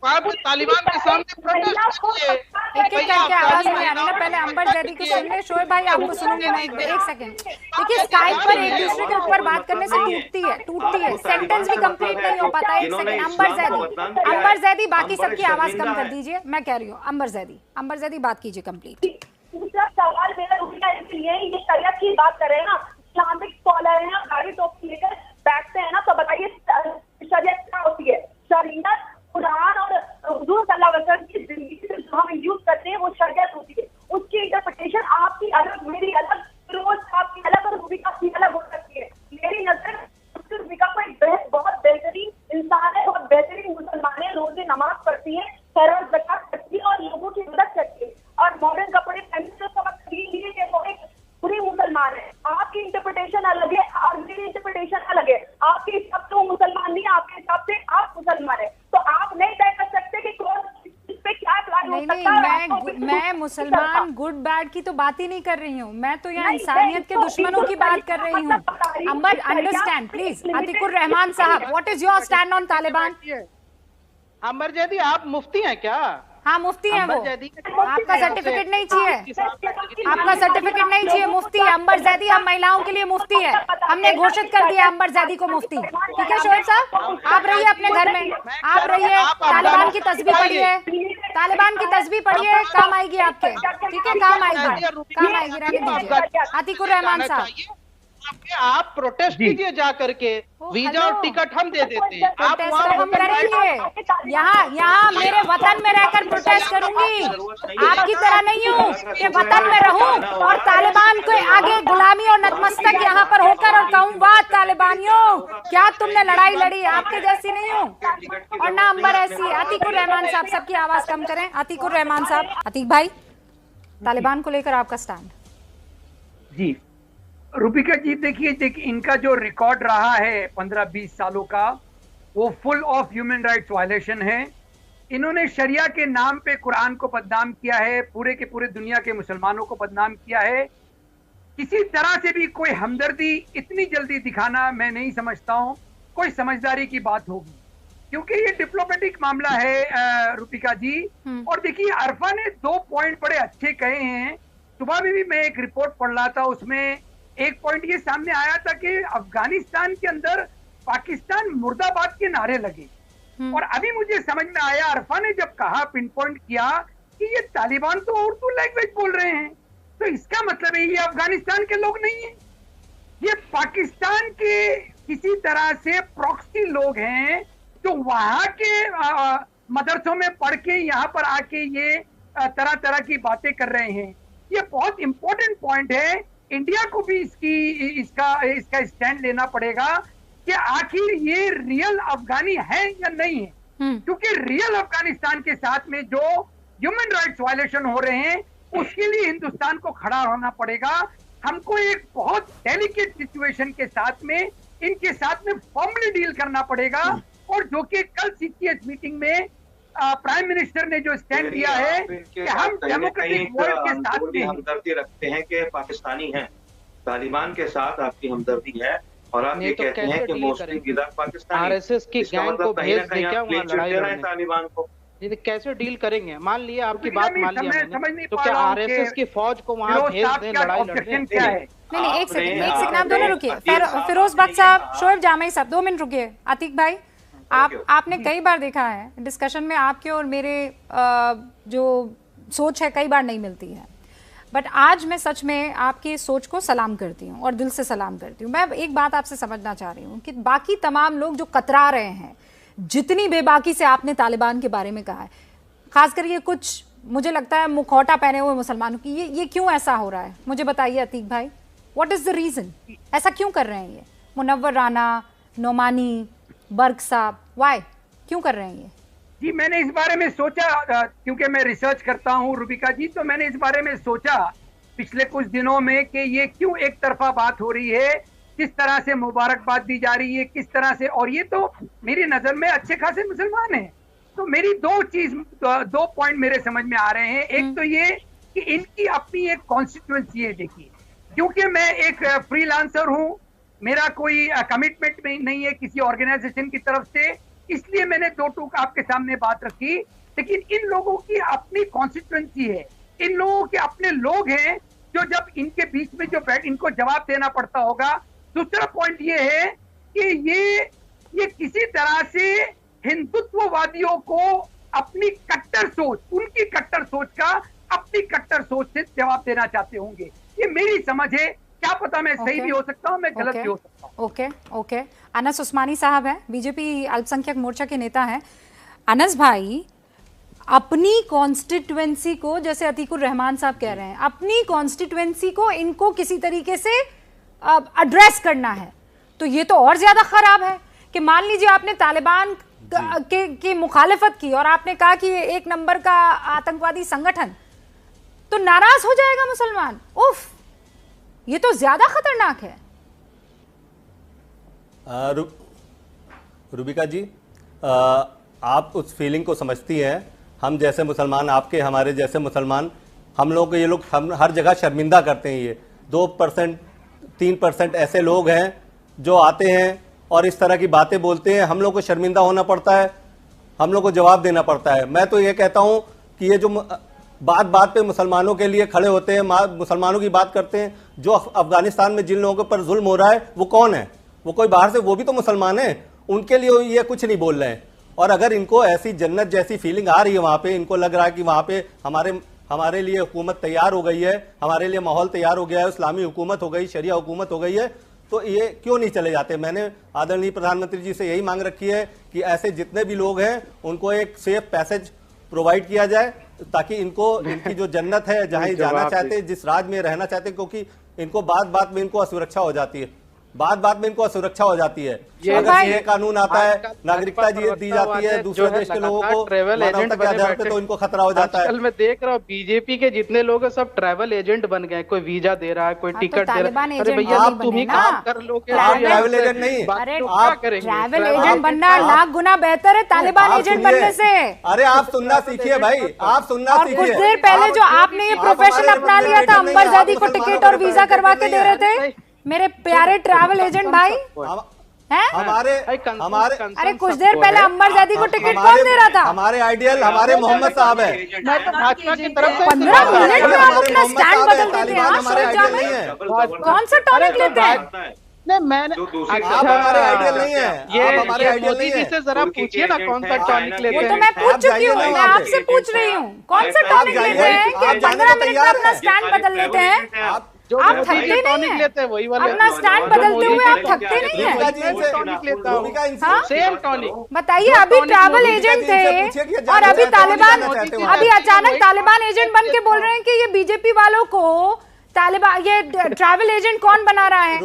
वहाँ पे तालिबान के सामने प्रोटेस्ट कीजिए। एक एक करके आवाज नहीं आ रही ना, पहले अंबर जैदी को सुन ले। शोएब भाई आपको सुनूंगी मैं एक सेकंड। देखिए स्काइप पर एक दूसरे के ऊपर बात करने से टूटती है, सेंटेंस भी कंप्लीट नहीं हो पाता। एक सेकंड, अंबर जैदी बाकी सबकी आवाज कम कर दीजिए, मैं कह रही हूँ। अंबर जैदी बात कीजिए कंप्लीट। दूसरा सवाल मेरा रुबिका इसलिए ये शरीयत की बात कर रहे हैं ना, इस्लामिक स्कॉलर है ना, गाड़ी टोपी लेकर बैठते हैं ना, तो बताइए शरीयत क्या होती है? शरीयत कुरान और हुजूर सल्लल्लाहु अलैहि वसल्लम की जिंदगी से जो हम यूज करते हैं वो शरीयत होती है। उसकी इंटरप्रिटेशन आपकी अलग, मेरी अलग, रोज आपकी अलग और रुबिका की अलग हो सकती है। मेरी नजर रुबिका को एक बहुत बेहतरीन इंसान है, बहुत बेहतरीन मुसलमान है, रोजे नमाज पढ़ती है, खैरात ज़कात करती है और लोगों की मदद करती है, और मॉडर्न कपड़े पहनते हैं, तो लिए कि वो एक पूरी मुसलमान है। आपकी इंटरप्रिटेशन अलग है और मेरी इंटरप्रिटेशन अलग है। आपके हिसाब से वो मुसलमान नहीं, आपके हिसाब से आप मुसलमान है, तो आप नहीं तय कर सकते कि कौन इस पे क्या प्लान हो सकता है। मैं मुसलमान गुड बैड की तो बात ही नहीं कर रही हूँ, मैं तो यहाँ इंसानियत के दुश्मनों की बात कर रही हूँ। Ambar understand please. Atiqur Rahman sahab, what is your stand on Taliban? Ambar Zaidi आप मुफ्ती हैं क्या? हाँ मुफ्ती हैं वो। आपका सर्टिफिकेट नहीं चाहिए, आपका सर्टिफिकेट नहीं चाहिए। मुफ्ती है अंबर जैदी, हम महिलाओं के लिए मुफ्ती है, हमने घोषित कर दिया अंबर जैदी को मुफ्ती। ठीक है शोएब साहब, आप रहिए अपने घर में, आप रहिए। तालिबान की तस्बीह पढ़िए, तालिबान की तस्बीह पढ़िए, काम आएगी आपके। ठीक है, काम आएगी, रहने दीजिए। अतीकुर रहमान साहब, आप प्रोटेस्ट कीजिए जा करके, वीजा और टिकट हम दे देते हैं। आप हम करेंगे, यहाँ मेरे वतन में रहकर प्रोटेस्ट करूंगी। आपकी तरह नहीं हूँ कि वतन में रहूं और तालिबान के आगे गुलामी और नतमस्तक यहाँ पर होकर और कहूँ वाह तालिबानियों, क्या तुमने लड़ाई लड़ी? आपके जैसी नहीं हूँ और ना अंबर ऐसी। अतीकुर रहमान साहब, सबकी आवाज कम करें। अतीकुर रहमान साहब। अतीक भाई, तालिबान को लेकर आपका स्टैंड? जी रूबिका जी, देखिए इनका जो रिकॉर्ड रहा है 15-20 सालों का, वो full of human rights violation है। इन्होंने शरिया के नाम पे कुरान को बदनाम किया है, पूरे के पूरे दुनिया के मुसलमानों को बदनाम किया है। किसी तरह से भी कोई हमदर्दी इतनी जल्दी दिखाना मैं नहीं समझता हूं कोई समझदारी की बात होगी, क्योंकि ये डिप्लोमेटिक मामला है रूपिका जी। और देखिए अरफा ने 2 पॉइंट बड़े अच्छे कहे हैं। सुबह में भी मैं एक रिपोर्ट पढ़ रहा था, उसमें एक पॉइंट ये सामने आया था कि अफगानिस्तान के अंदर पाकिस्तान मुर्दाबाद के नारे लगे। और अभी मुझे समझ में आया, अरफा ने जब कहा, पिन पॉइंट किया कि ये तालिबान तो उर्दू लैंग्वेज बोल रहे हैं, तो इसका मतलब है ये अफगानिस्तान के लोग नहीं है, ये पाकिस्तान के किसी तरह से प्रॉक्सी लोग हैं जो वहां के मदरसों में पढ़ के यहाँ पर आके ये तरह तरह की बातें कर रहे हैं। ये बहुत इंपॉर्टेंट पॉइंट है। इंडिया को भी इसका स्टैंड लेना पड़ेगा कि आखिर ये रियल अफगानी है या नहीं है, क्योंकि रियल अफगानिस्तान के साथ में जो ह्यूमन राइट्स वायलेशन हो रहे हैं उसके लिए हिंदुस्तान को खड़ा होना पड़ेगा। हमको एक बहुत डेलिकेट सिचुएशन के साथ में इनके साथ में फॉर्मली डील करना पड़ेगा। और जो कि कल सीटीएस मीटिंग में प्राइम मिनिस्टर ने जो स्टैंड लिया है कि हम डेमोक्रेटिक वर्ल्ड के साथ में हमदर्दी रखते हैं कि पाकिस्तानी हैं, तालिबान के साथ आपकी हमदर्दी है, और आप ये कहते हैं कि मोस्टली गिलाफ पाकिस्तानी, आरएसएस की गैंग को भेज दे क्या वहाँ लड़ाई लड़ने? तालिबान को ये कैसे डील करेंगे? मान लिया आपकी बात मान लिया मैंने, तो क्या आरएसएस की फौज को वहाँ भेज दें लड़ाई लड़ने? नहीं, एक सेकंड आप दोनों रुकिए। फिरोज बख्श साहब, शोएब जामई साहब, 2 मिनट रुकिए। अतीक भाई, आपने कई बार देखा है डिस्कशन में आपके और मेरे जो सोच है कई बार नहीं मिलती है, बट आज मैं सच में आपकी सोच को सलाम करती हूँ और दिल से सलाम करती हूँ। मैं एक बात आपसे समझना चाह रही हूँ कि बाकी तमाम लोग जो कतरा रहे हैं, जितनी बेबाकी से आपने तालिबान के बारे में कहा है, खासकर ये कुछ मुझे लगता है मुखौटा पहने हुए मुसलमानों की, ये क्यों ऐसा हो रहा है? मुझे बताइए अतीक भाई, व्हाट इज द रीजन? ऐसा क्यों कर रहे हैं ये मुनव्वर राना, नोमानी, बर्क साहब, वाई क्यों कर रहे हैं ये? जी मैंने इस बारे में सोचा, क्योंकि मैं रिसर्च करता हूँ रूबिका जी, तो मैंने इस बारे में सोचा पिछले कुछ दिनों में कि ये क्यों एक तरफा बात हो रही है, किस तरह से मुबारकबाद दी जा रही है, किस तरह से, और ये तो मेरी नजर में अच्छे खासे मुसलमान हैं। तो मेरी 2 पॉइंट मेरे समझ में आ रहे हैं। एक तो ये कि इनकी अपनी एक कॉन्स्टिट्यूएंसी है। देखिए, क्योंकि मैं एक फ्रीलांसर हूँ, मेरा कोई कमिटमेंट नहीं है किसी ऑर्गेनाइजेशन की तरफ से, इसलिए मैंने 2 टूक आपके सामने बात रखी। लेकिन इन लोगों की अपनी कॉन्स्टिट्यूएंसी है, इन लोगों के अपने लोग हैं जो जब इनके बीच में जो बैठ इनको जवाब देना पड़ता होगा। दूसरा पॉइंट ये है कि ये किसी तरह से हिंदुत्ववादियों को अपनी कट्टर सोच, उनकी कट्टर सोच का अपनी कट्टर सोच से जवाब देना चाहते होंगे। ये मेरी समझ है, क्या पता मैं सही भी हो सकता हूँ, मैं गलत भी हो सकता हूँ। ओके। अनस उस्मानी साहब हैं, बीजेपी अल्पसंख्यक मोर्चा के नेता हैं। अनस भाई, अपनी कॉन्स्टिट्यूएंसी को, जैसे अतीकुर रहमान साहब कह रहे हैं, अपनी कॉन्स्टिट्यूएंसी को इनको किसी तरीके से एड्रेस करना है, तो ये तो और ज्यादा खराब है कि मान लीजिए आपने तालिबान की मुखालिफत की और आपने कहा कि ये 1 नंबर का आतंकवादी संगठन, तो नाराज हो जाएगा मुसलमान। उफ, ये तो ज्यादा खतरनाक है। रूबिका जी, आप उस फीलिंग को समझती हैं। हम जैसे मुसलमान, आपके हमारे जैसे मुसलमान, हम लोग ये लोग हम हर जगह शर्मिंदा करते हैं। ये 2% 3% ऐसे लोग हैं जो आते हैं और इस तरह की बातें बोलते हैं, हम लोग को शर्मिंदा होना पड़ता है, हम लोग को जवाब देना पड़ता है। मैं तो ये कहता हूँ कि ये जो बात पे मुसलमानों के लिए खड़े होते हैं, मुसलमानों की बात करते हैं, जो अफगानिस्तान में जिन लोगों पर जुल्म हो रहा है वो कौन है? वो कोई बाहर से, वो भी तो मुसलमान है, उनके लिए ये कुछ नहीं बोल रहे हैं। और अगर इनको ऐसी जन्नत जैसी फीलिंग आ रही है वहाँ पे, इनको लग रहा है कि वहाँ पे हमारे लिए हुकूमत तैयार हो गई है, हमारे लिए माहौल तैयार हो गया है, इस्लामी हुकूमत हो गई, शरिया हुकूमत हो गई है, तो ये क्यों नहीं चले जाते? मैंने आदरणीय प्रधानमंत्री जी से यही मांग रखी है कि ऐसे जितने भी लोग हैं उनको एक सेफ पैसेज प्रोवाइड किया जाए, ताकि इनकी जो जन्नत है, जहाँ जाना चाहते, जिस राज में रहना चाहते, क्योंकि इनको बात में इनको असुरक्षा हो जाती है। बात बात में इनको असुरक्षा हो जाती है। ये अगर ये कानून आता है, नागरिकता दी जाती है दूसरे देश के लोगों को ट्रैवल एजेंट के आधार पे, तो इनको खतरा हो जाता है। आजकल मैं देख रहा हूँ बीजेपी के जितने लोग हैं सब ट्रैवल एजेंट बन गए। कोई वीजा दे रहा है, कोई टिकट दे रहा है। अरे भैया आप तुम ही काम कर लो, ट्रैवल एजेंट नहीं, आप ट्रैवल एजेंट बनना लाख गुना बेहतर है तालिबान एजेंट बनने से। अरे आप सुनना सीखिए भाई, आप सुनना सीखिए। कुछ देर पहले जो आपने ये प्रोफेशन अपना लिया था, अंबरजादी को टिकट और वीजा करवा के दे रहे थे मेरे प्यारे ट्रैवल एजेंट भाई हैं? हमारे अरे कुछ देर पहले अंबरजादी को टिकट कौन दे रहा था? हमारे आइडियल हमारे मोहम्मद साहब है। मैं तो भाजपा की तरफ से 15 मिनट में आप अपना स्टैंड बदल देते हैं। कौन सा टॉनिक लेते हैं? नहीं मैंने आप हमारे आइडियल नहीं है, ये हमारे आइडियल मोदी नहीं जी है। से जरा पूछिए ना कौन सा टॉनिक लेते वो हैं। तो मैं पूछ चुकी हूँ, मैं आपसे पूछ रही हूँ कौन सा टॉनिक लेते हैं कि 15 मिनट में अपना स्टैंड बदल लेते हैं? आप थकते नहीं हैं? अपना स्टैंड बदलते हुए आप थकते नहीं हैं? सेम टॉनिक बताइए, अभी ट्रैवल एजेंट थे और अभी तालिबान, अभी अचानक तालिबान एजेंट बन के बोल रहे हैं कि ये बीजेपी वालों को तालिबान, ये ट्रैवल एजेंट कौन बना रहा है?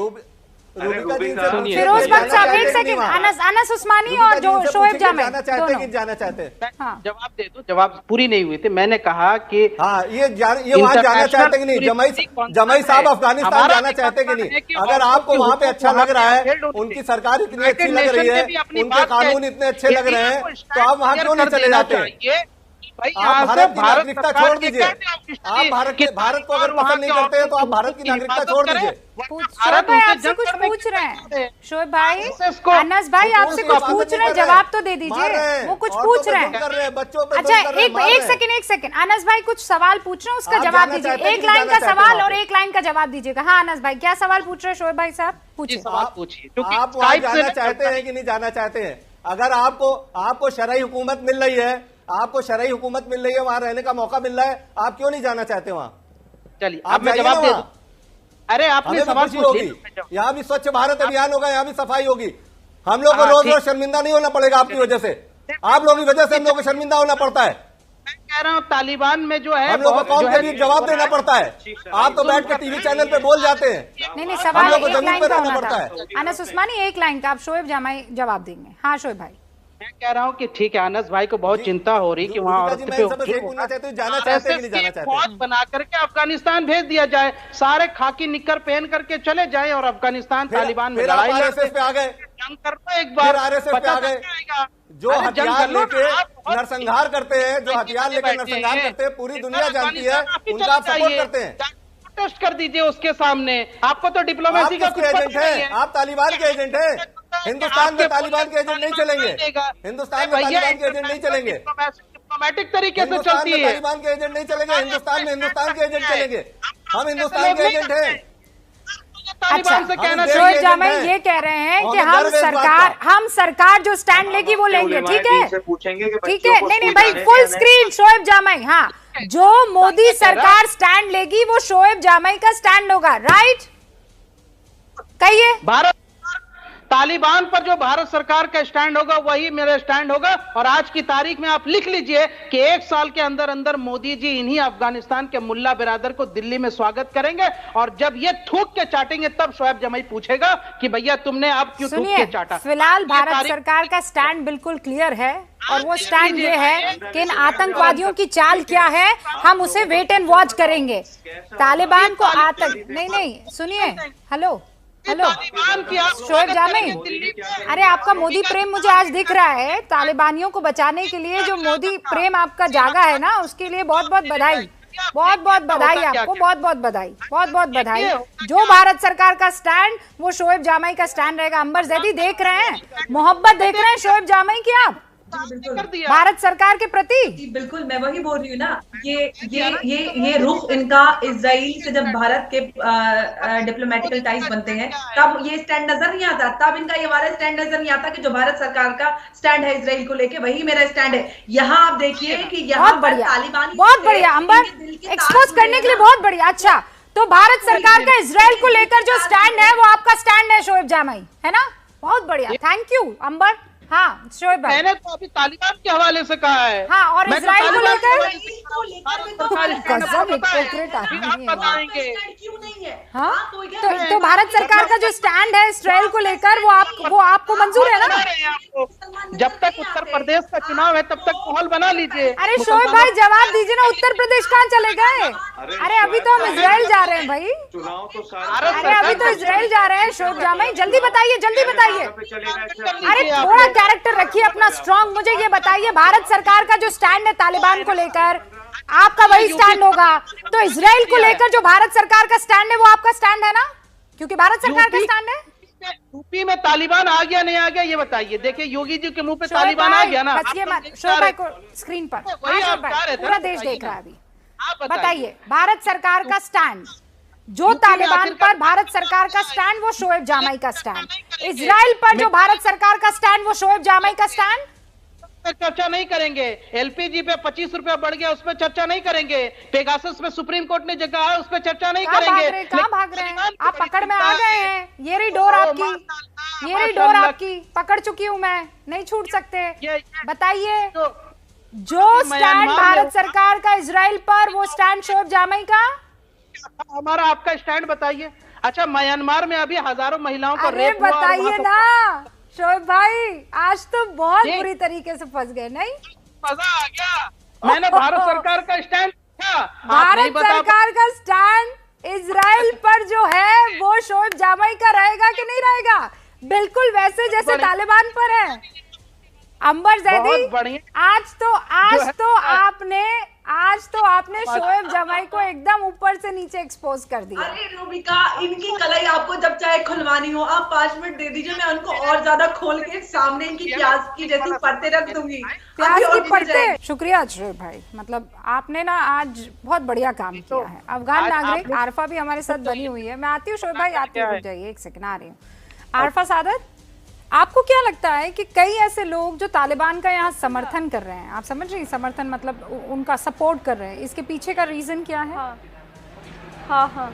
फिरोज बख्श साहब, एक सेकंड, अनस उस्मानी और जो शोएब जामे जाना चाहते हैं। हाँ। जवाब दे दो, जवाब पूरी नहीं हुई थी। मैंने कहा कि हाँ, ये वहाँ जाना चाहते कि नहीं? जमाई साहब अफगानिस्तान जाना चाहते कि नहीं? अगर आपको वहाँ पे अच्छा लग रहा है, उनकी सरकार इतनी अच्छी लग रही है, उनके कानून इतने अच्छे लग रहे हैं, तो आप वहाँ क्यों नहीं चले जाते? आप भारत की नागरिकता छोड़ दीजिए। आप भारत को अगर पसंद नहीं करते हैं तो आप भारत की नागरिकता छोड़ दीजिए। शोएब भाई आपसे कुछ पूछ रहे हैं। शोएब भाई, अनस भाई आपसे कुछ पूछ रहे हैं, जवाब तो दे दीजिए। वो कुछ पूछ रहे हैं। अच्छा एक सेकंड, अनस भाई कुछ सवाल पूछ रहे हैं, उसका जवाब दीजिए। एक लाइन का सवाल और एक लाइन का जवाब दीजिएगा। हाँ अनस भाई, क्या सवाल पूछ रहे हैं शोएब भाई साहब? पूछिए। आप वहाँ जाना चाहते हैं कि नहीं जाना चाहते हैं? अगर आपको शरई हुकूमत मिल रही है, आपको शरई हुकूमत मिल रही है, वहां रहने का मौका मिल रहा है, आप क्यों नहीं जाना चाहते वहां? चलिए अब मैं जवाब दे दूं। अरे आपने सवाल होगी, यहाँ भी स्वच्छ भारत अभियान होगा, यहाँ भी सफाई होगी। हम लोग को रोज शर्मिंदा नहीं होना पड़ेगा आपकी वजह से। आप लोगों की वजह से हम लोग को शर्मिंदा होना पड़ता है। मैं कह रहा हूँ तालिबान में जो है हम लोग को कौन के भी जवाब देना पड़ता है। आप तो बैठ के टीवी चैनल पे बोल जाते हैं। नहीं, सवाल एक लाइन का होना था। अनस उस्मानी एक लाइन का, आप शोएब जामाई जवाब देंगे। हाँ शोएब भाई, मैं कह रहा हूँ कि ठीक है, अनस भाई को बहुत चिंता हो रही कि वहाँ फौज बना करके अफगानिस्तान भेज दिया जाए, सारे खाकी निक्कर पहन करके चले जाए और अफगानिस्तान तालिबान में लड़ाई पे आ गए, जंग करना एक बार पता जाएगा। जो हथियार लेके नरसंहार करते हैं, जो हथियार लेके नरसंहार करते हैं, पूरी दुनिया जानती है, उनका आप सपोर्ट करते हैं। टेस्ट कर दीजिए उसके सामने। आपको तो डिप्लोमेसी का कुछ एजेंट है, आप तालिबान के एजेंट हैं। हिंदुस्तान में तालिबान के एजेंट नहीं चलेंगे। हिंदुस्तान में तालिबान के एजेंट नहीं चलेंगे। डिप्लोमेटिक तरीके से चलती है। तालिबान के एजेंट नहीं चलेंगे, हिंदुस्तान में हिंदुस्तान के एजेंट चलेंगे। हम हिंदुस्तान के एजेंट हैं। अच्छा, शोएब जामाई ये कह रहे हैं कि हम सरकार जो स्टैंड लेगी वो लेंगे। ठीक है, ठीक है। नहीं भाई, फुल स्क्रीन शोएब जामाई। हाँ, जो मोदी सरकार स्टैंड लेगी वो शोएब जामाई का स्टैंड होगा, राइट? कहिए। भारत तालिबान पर जो भारत सरकार का स्टैंड होगा वही मेरा स्टैंड होगा। और आज की तारीख में आप लिख लीजिए कि 1 साल के अंदर अंदर मोदी जी इन्हीं अफगानिस्तान के मुल्ला बिरादर को दिल्ली में स्वागत करेंगे। और जब ये थूक के चाटेंगे तब शोएब जामाई पूछेगा कि भैया तुमने अब क्यों थूक के चाटा। फिलहाल भारत सरकार का स्टैंड बिल्कुल क्लियर है और वो स्टैंड ये है कि इन आतंकवादियों की चाल क्या है, हम उसे वेट एंड वॉच करेंगे। तालिबान को नहीं सुनिए, हेलो शोएब जामाई, अरे आपका मोदी प्रेम मुझे आज दिख रहा है। तालिबानियों को बचाने के लिए जो मोदी प्रेम आपका जागा है ना, उसके लिए बहुत बहुत बधाई, बहुत बहुत बधाई आपको, बहुत बहुत बधाई, बहुत बहुत बधाई। जो भारत सरकार का स्टैंड वो शोएब जामाई का स्टैंड रहेगा। अंबर जैदी देख रहे हैं, मोहब्बत देख रहे हैं शोएब जामाई की आप भारत सरकार के प्रति? बिल्कुल, मैं वही बोल रही हूँ ना। ये रुख इनका इजराइल से जब भारत के डिप्लोमेटिकल टाइज बनते हैं तब ये स्टैंड नजर नहीं आता, तब इनका ये वाला स्टैंड नजर नहीं आता कि जो भारत सरकार का स्टैंड है इजराइल को लेके, वही मेरा स्टैंड है। यहाँ आप देखिए कि यहाँ तालिबान, बहुत बढ़िया अंबर, एक्सपोज करने के लिए बहुत बढ़िया। अच्छा, तो भारत सरकार का इजराइल को लेकर जो स्टैंड है वो आपका स्टैंड है शोएब जामाई, है ना? बहुत बढ़िया, थैंक यू अंबर। हाँ शोएब भाई, मैंने तो अभी तालिबान के हवाले से कहा है। हाँ, और मैं तो इजराइल को तालिबान लेकर बताएंगे। हाँ, तो भारत सरकार का जो स्टैंड है इजराइल को लेकर वो आपको मंजूर है ना? जब तक उत्तर प्रदेश का चुनाव है तब तक माहौल बना लीजिए। अरे शोएब भाई जवाब दीजिए ना, उत्तर प्रदेश कहाँ चले गए? अरे अभी तो हम इजराइल जा रहे हैं भाई, चुनाव तो अरे अभी तो इजराइल जा रहे हैं। शोएब जामाई जल्दी बताइए, जल्दी बताइए। अरे थोड़ा कैरेक्टर रखिए अपना स्ट्रांग। मुझे ये बताइए, भारत सरकार का जो स्टैंड है तालिबान को लेकर, आपका वही स्टैंड होगा? तो इजराइल को लेकर जो भारत सरकार का स्टैंड है वो आपका स्टैंड है ना, क्योंकि भारत सरकार का स्टैंड है। यूपी में तालिबान आ गया नहीं आ गया ये बताइए। देखिए योगी जी के मुंह पे तालिबान आ गया ना। शोएब भाई को स्क्रीन पर पूरा देश देख रहा है अभी। बताइए भारत सरकार का स्टैंड, जो तालिबान पर भारत सरकार का स्टैंड वो शोएब जामाई का स्टैंड, इजराइल पर जो भारत सरकार का स्टैंड वो शोएब जामाई का स्टैंड। चर्चा नहीं करेंगे। एलपीजी पे 25 रुपया बढ़ गया उस पर चर्चा नहीं करेंगे। पेगासस में सुप्रीम कोर्ट ने जगह है उस पर चर्चा नहीं करेंगे। कहाँ भाग रहे हैं आप? पकड़ में आ गए हैं। ये रही डोर आपकी, ये रही डोर आपकी, पकड़ चुकी हूँ मैं, नहीं छूट सकते। बताइए जो स्टैंड भारत सरकार का इजराइल पर वो स्टैंड शोएब जामाई का। हमारा आपका स्टैंड बताइए। अच्छा म्यांमार में अभी हजारों महिलाओं को रेप हुआ, बताइए ना शोएब भाई, आज तो बहुत बुरी तरीके से फंस गए। नहीं मजा आ गया। मैंने भारत सरकार का स्टैंड देखा। भारत सरकार का स्टैंड इजराइल पर जो है वो शोएब जामाई का रहेगा कि नहीं रहेगा? बिल्कुल वैसे जैसे तालिबान पर है। अंबर जैदी, आज तो आपने शोएब जामाई को एकदम ऊपर से नीचे एक्सपोज कर दिया। अरे रूबिका, इनकी कलाई आपको जब चाहे खुलवानी हो आप 5 मिनट दे दीजिए, मैं उनको और ज्यादा खोल के सामने इनकी प्याज की जैसी परतें रख दूंगी। प्याज की परतें। शुक्रिया शोएब भाई, मतलब आपने ना आज बहुत बढ़िया काम किया है। अफगान नागरिक आरफा भी हमारे साथ बनी हुई है। मैं आती हूँ शोएब भाई, आती हूँ, रुक जाइए एक सेकंड, आ रही हूँ। आरफा सादत, आपको क्या लगता है कि कई ऐसे लोग जो तालिबान का यहाँ समर्थन कर रहे हैं, आप समझ रही हैं समर्थन मतलब उनका सपोर्ट कर रहे हैं, इसके पीछे का रीजन क्या है? हाँ,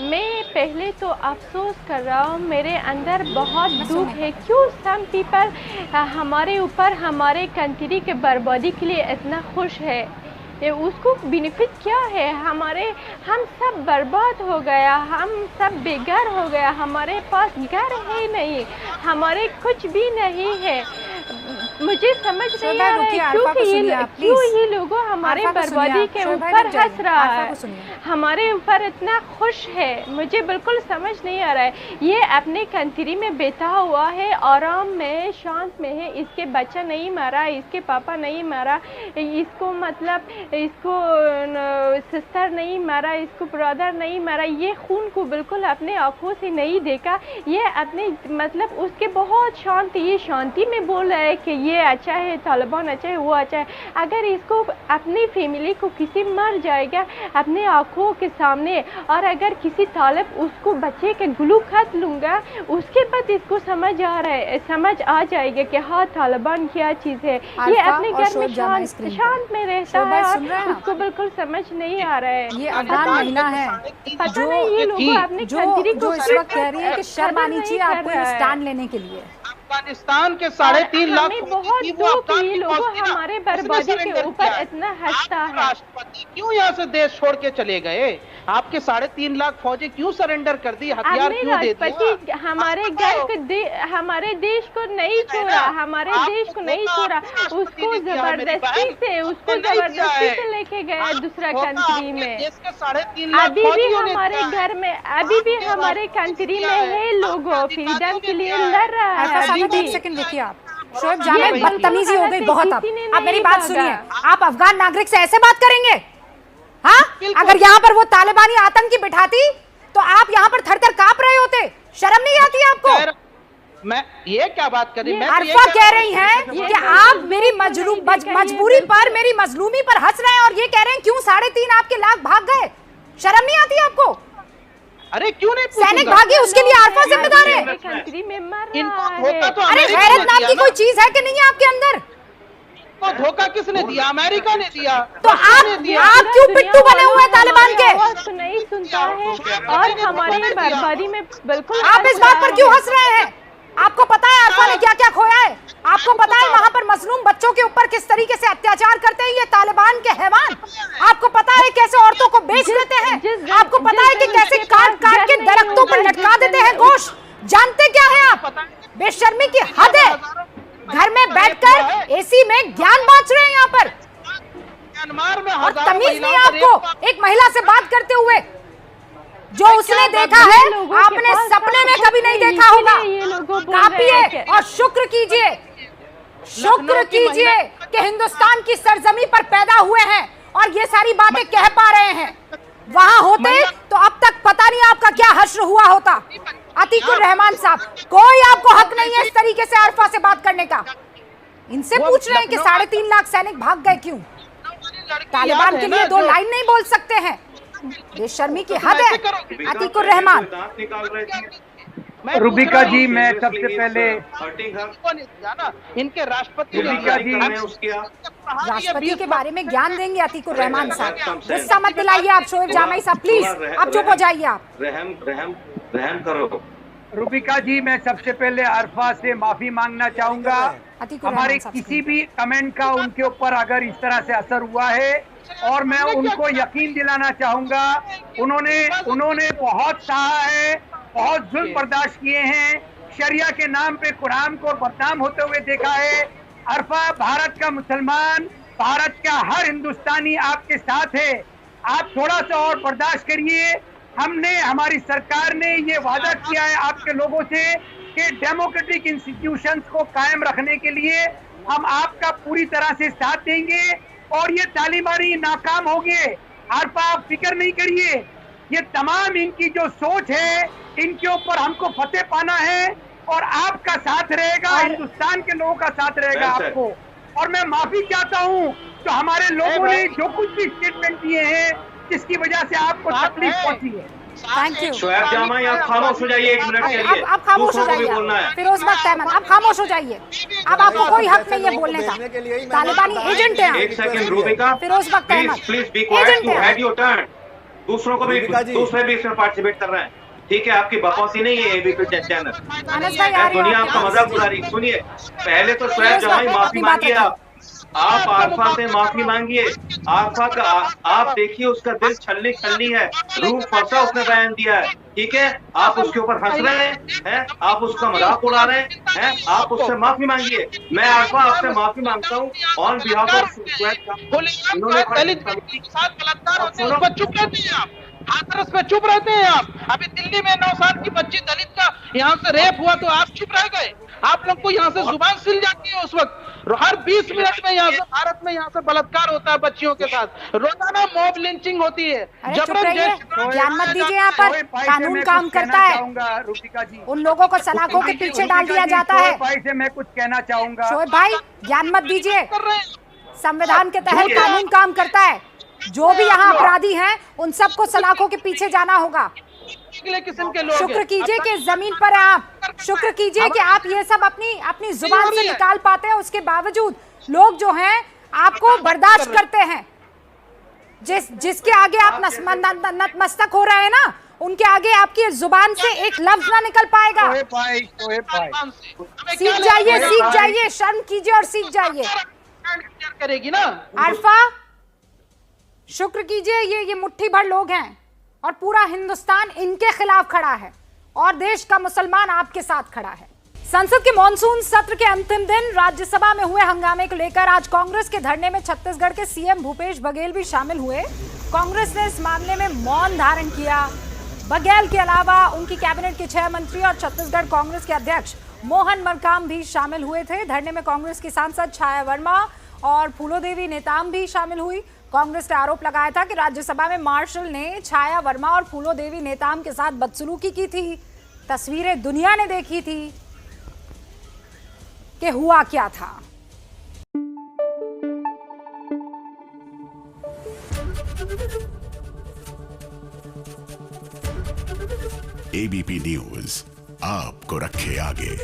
मैं पहले तो अफसोस कर रहा हूँ, मेरे अंदर बहुत दुख है। क्यों सम पीपल हमारे ऊपर हमारे कंट्री के बर्बादी के लिए इतना खुश है? उसको बेनिफिट क्या है? हम सब बर्बाद हो गया, हम सब बेघर हो गया, हमारे पास घर है नहीं, हमारे कुछ भी नहीं है। मुझे समझ नहीं आ रहा है क्यों ये लोगों हमारे बर्बादी के ऊपर हंस रहा है, हमारे ऊपर इतना खुश है। मुझे बिल्कुल समझ नहीं आ रहा है। ये अपने कंट्री में बैठा हुआ है, आराम में, शांत में है। इसके बच्चा नहीं मारा, इसके पापा नहीं मारा, इसको मतलब इसको सिस्टर नहीं मारा, इसको ब्रदर नहीं मारा। ये खून को बिल्कुल अपने आंखों से नहीं देखा। ये अपने मतलब उसके बहुत शांति में बोल रहा है कि ये अच्छा है, तालिबान अच्छा है, वो अच्छा है। अगर इसको अपनी फैमिली को किसी मर जाएगा अपने आंखों के सामने, और अगर किसी तालिब उसको बच्चे के गुलू खत लूँगा, उसके बाद इसको समझ आ जाएगा कि हाँ तालिबान क्या चीज़ है। ये अपने घर में शांत में रहता है और उसको बिल्कुल समझ नहीं आ रहा है। ये अफगान महिला है पता नहीं ये लोग अपने कंट्री को इस वक्त कह रही है कि शर्म आनी चाहिए आपको स्टैंड लेने के लिए। अफगानिस्तान के 3.5 लाख बहुत दुख, ये लोग हमारे बर्बादी के ऊपर इतना हंसता है। राष्ट्रपति क्यों यहाँ से देश छोड़ के चले गए? आपके 3.5 लाख फौजी क्यों सरेंडर कर दी, हथियार क्यों दे दिया? हमारे देश को नहीं छोड़ा, हमारे देश को नहीं छोड़ा, उसको जबरदस्ती से लेके गया दूसरा कंट्री में। अभी भी हमारे घर में, अभी भी हमारे कंट्री में है लोगों फ्रीडम के लिए लड़ रहा है। एक सेकंड देखिए आप, शोएब जामाई बदतमीजी हो गई बहुत। अब मेरी बात सुनिए, आप अफगान नागरिक से ऐसे बात करेंगे? हाँ, अगर यहाँ पर वो तालिबानी आतंकी बिठाती तो आप यहाँ पर थर-थर कांप रहे होते। शर्म नहीं आती आपको? मैं ये क्या बात कर रही? आरफा कह रही हैं कि आप मेरी मजबूरी पर, मेरी मजलूमी पर हंस रहे हैं और ये कह रहे हैं क्यों 3.5 आपके लाख भाग गए। शर्म नहीं आती आपको? अरे क्यों नहीं? सैनिक भागी उसके लिए आरफा जिम्मेदार है। अरे गैरत नाम की कोई चीज है कि नहीं है आपके अंदर? तो धोखा किसने दिया? अमेरिका ने दिया। तो आप क्यों पिट्टू बने हुए हैं तालिबान के? नहीं सुनता है और हमारी बर्बादी में बिल्कुल। आप इस बात पर क्यों हंस रहे हैं? आपको पता है अरफा ने क्या क्या खोया है? आपको पता है वहां पर मजलूम बच्चों के ऊपर किस तरीके से अत्याचार करते हैं ये तालिबान के हैवान? आपको पता है कैसे औरतों को बेच देते हैं? आपको पता है कि कैसे काट काट के दरख्तों पर लटका देते हैं गोश्त? जानते क्या है आप? बेशर्मी की हद है। घर में बैठकर एसी में ज्ञान बांट रहे हैं यहाँ पर, और तमीज नहीं आपको एक महिला से बात करते हुए। जो उसने देखा है आपने सपने में कभी नहीं देखा होगा। कापिए और शुक्र कीजिए कि हिंदुस्तान की सरजमी पर पैदा हुए हैं और ये सारी बातें कह पा रहे हैं। वहां होते तो अब तक पता नहीं आपका क्या हश्र हुआ होता। अतीकुर रहमान साहब, कोई आपको हक नहीं है इस तरीके से अरफा से बात करने का। इनसे पूछ रहे हैं कि 3.5 लाख सैनिक भाग गए क्यों? तालिबान के लिए 2 लाइन नहीं बोल सकते हैं। बेशर्मी की हद है। अतीकुर रहमान। रुबिका जी, मैं सबसे पहले इनके राष्ट्रपति के बारे में ज्ञान देंगे अतीकुर रहमान साहब। गुस्सा मत दिलाइए आप शोएब जामई साहब, प्लीज आप चुप हो जाइए। आप रहम करो। रुबिका जी, मैं सबसे पहले अरफा से माफी मांगना चाहूंगा। हमारे किसी भी कमेंट का उनके ऊपर अगर इस तरह से असर हुआ है, और मैं उनको यकीन दिलाना चाहूंगा उन्होंने बहुत सहा है, बहुत जुल्म बर्दाश्त किए हैं, शरिया के नाम पे कुरान को बदनाम होते हुए देखा है। अरफा भारत का मुसलमान, भारत का हर हिंदुस्तानी आपके साथ है। आप थोड़ा सा और बर्दाश्त करिए। हमारी सरकार ने ये वादा किया है आपके लोगों से कि डेमोक्रेटिक इंस्टीट्यूशंस को कायम रखने के लिए हम आपका पूरी तरह से साथ देंगे, और ये तालिबानी नाकाम होंगे। अरफा आप फिक्र नहीं करिए। ये तमाम इनकी जो सोच है, इनके ऊपर हमको फतेह पाना है, और आपका साथ रहेगा, हिंदुस्तान के लोगों का साथ रहेगा आपको। और मैं माफी चाहता हूँ तो हमारे लोगों ने जो कुछ भी स्टेटमेंट दिए हैं जिसकी वजह से आपको तकलीफ पहुंची है। Thank you. शोएब जामई, आप खामोश हो जाइए 1 मिनट के लिए। आप खामोश हो जाइए। फिरोज बख्त अहमद, आप खामोश हो जाइए। अब आपको कोई हक नहीं है बोलने का। तालिबानी एजेंट है। 1 second Rubika, Firoz Bakht Ahmad, please be quiet to have your turn. दूसरों को भी, दूसरे भी इसमें पार्टिसिपेट कर रहे हैं, ठीक है? आपकी बकवासी नहीं है एबीपी चैनल। दुनिया आपका मजाक उड़ा रही। सुनिए, पहले तो शोएब जामई माफी मांगिए। आप अरफा से माफी मांगिए। अरफा का आप देखिए, उसका दिल छलनी छलनी है, रूह फंसा उसने बयान दिया है, ठीक है? आप उसके ऊपर हंस रहे हैं, आप उसका मजाक उड़ा रहे हैं। आप उससे माफी मांगिए। मैं अरफा आपसे माफी मांगता हूँ ऑन बिहाफ ऑफ चुप रहते हैं आप, हाथरस में चुप रहते हैं आप। अभी दिल्ली में 9 साल की बच्ची दलित का यहाँ से रेप हुआ तो आप चुप रह गए। आप लोग को यहाँ से जुबान सिल जाती है उस वक्त। हर 20 मिनट में यहाँ से भारत में यहाँ से बलात्कार होता है बच्चियों के साथ, रोजाना मॉब लिंचिंग होती है। ज्ञान मत दीजिए। यहाँ पर कानून काम करता है, उन लोगों को सलाखों के पीछे डाल दिया जाता है। भाई से मैं कुछ कहना चाहूंगा। शोएब भाई, ज्ञान मत दीजिए। संविधान के तहत कानून काम करता है। जो भी यहाँ अपराधी हैं उन सबको सलाखों के पीछे जाना होगा। किस्म के लोग शुक्र कीजिए कि जमीन पर हैं आप। शुक्र कीजिए कि आप ये सब अपनी जुबान से निकाल पाते हैं। उसके बावजूद लोग जो हैं आपको बर्दाश्त करते हैं। जिसके आगे आप नतमस्तक हो रहे हैं ना, उनके आगे आपकी जुबान से एक लफ्ज ना निकल पाएगा। सीख जाइए, शर्म कीजिए और सीख जाइए। करेगी ना अरफा, शुक्र कीजिए ये मुट्ठी भर लोग हैं और पूरा हिंदुस्तान इनके खिलाफ खड़ा है और देश का मुसलमान आपके साथ खड़ा है। संसद के मॉनसून सत्र के अंतिम दिन राज्यसभा में हुए हंगामे को लेकर आज कांग्रेस के धरने में छत्तीसगढ़ के सीएम भूपेश बघेल भी शामिल हुए। कांग्रेस ने इस मामले में मौन धारण किया। बघेल के अलावा उनकी कैबिनेट के 6 मंत्री और छत्तीसगढ़ कांग्रेस के अध्यक्ष मोहन मरकाम भी शामिल हुए थे। धरने में कांग्रेस की सांसद छाया वर्मा और फूलोदेवी नेताम भी शामिल हुई। कांग्रेस ने आरोप लगाया था कि राज्यसभा में मार्शल ने छाया वर्मा और फूलोदेवी नेताम के साथ बदसलूकी की थी। तस्वीरें दुनिया ने देखी थी कि हुआ क्या था। एबीपी न्यूज आपको रखे आगे।